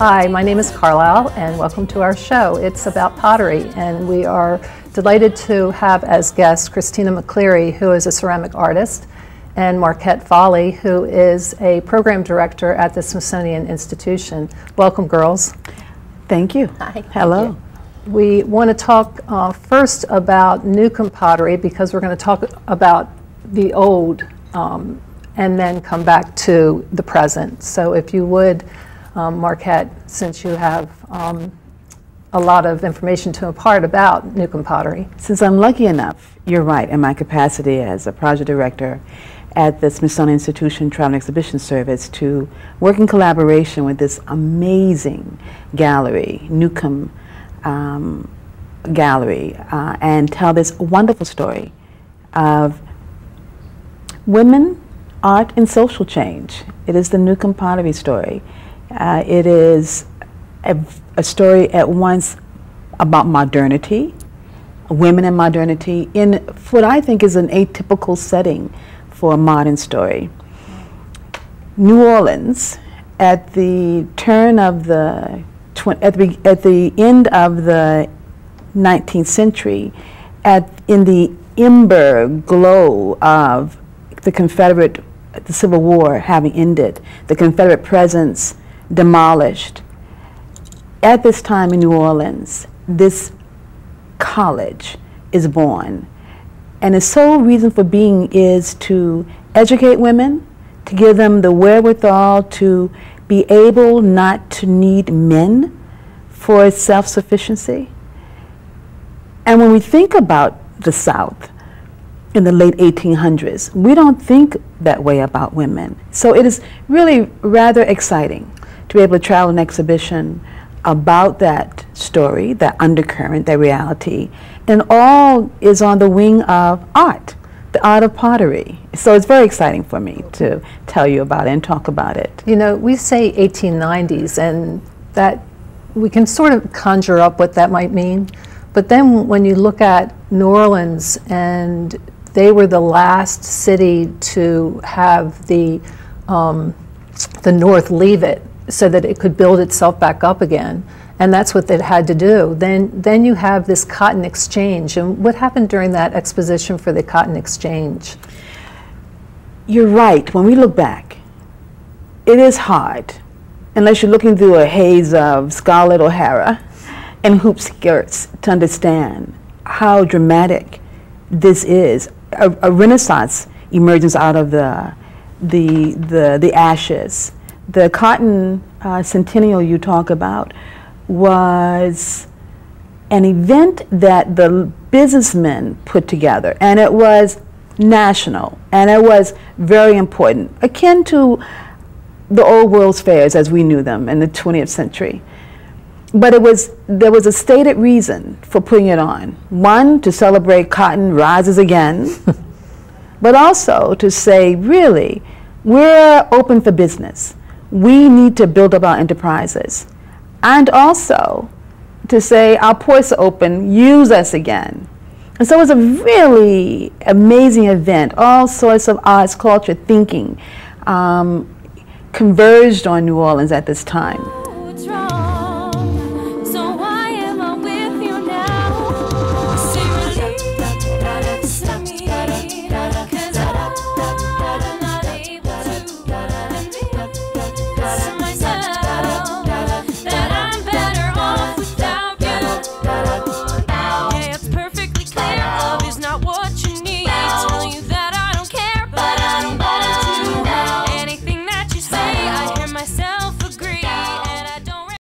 Hi, my name is Carlisle, and welcome to our show. It's about pottery, and we are delighted to have as guests Christina McCleary, who is a ceramic artist, and Marquette Foley, who is a program director at the Smithsonian Institution. Welcome, girls. Thank you. Hi. Hello. We want to talk first about Newcomb Pottery, because we're going to talk about the old and then come back to the present. So if you would, Marquette, since you have a lot of information to impart about Newcomb Pottery. Since I'm lucky enough, you're right, in my capacity as a project director at the Smithsonian Institution Cotton Exposition Service, to work in collaboration with this amazing gallery, Newcomb Gallery, and tell this wonderful story of women, art, and social change. It is the Newcomb Pottery story. It is a story at once about modernity, women and modernity, in what I think is an atypical setting for a modern story. New Orleans, at the turn of the at the end of the 19th century, in the ember glow of the Civil War having ended, the Confederate presence demolished. At this time in New Orleans, this college is born, and its sole reason for being is to educate women, to give them the wherewithal to be able not to need men for self-sufficiency. And when we think about the South in the late 1800s, we don't think that way about women. So it is really rather exciting to be able to travel an exhibition about that story, that undercurrent, that reality, and all is on the wing of art, the art of pottery. So it's very exciting for me to tell you about it and talk about it. You know, we say 1890s, and that we can sort of conjure up what that might mean, but then when you look at New Orleans, and they were the last city to have the North leave it, so that it could build itself back up again, and that's what it had to do. Then you have this Cotton Exchange, and what happened during that exposition for the Cotton Exchange? You're right. When we look back, it is hard, unless you're looking through a haze of Scarlett O'Hara and hoop skirts, to understand how dramatic this is. A renaissance emerges out of the ashes. The cotton centennial you talk about was an event that the businessmen put together, and it was national, and it was very important, akin to the old world's fairs as we knew them in the 20th century. But there was a stated reason for putting it on. One, to celebrate cotton rises again, but also to say, really, we're open for business. We need to build up our enterprises. And also to say, our ports are open, use us again. And so it was a really amazing event. All sorts of arts, culture, thinking converged on New Orleans at this time.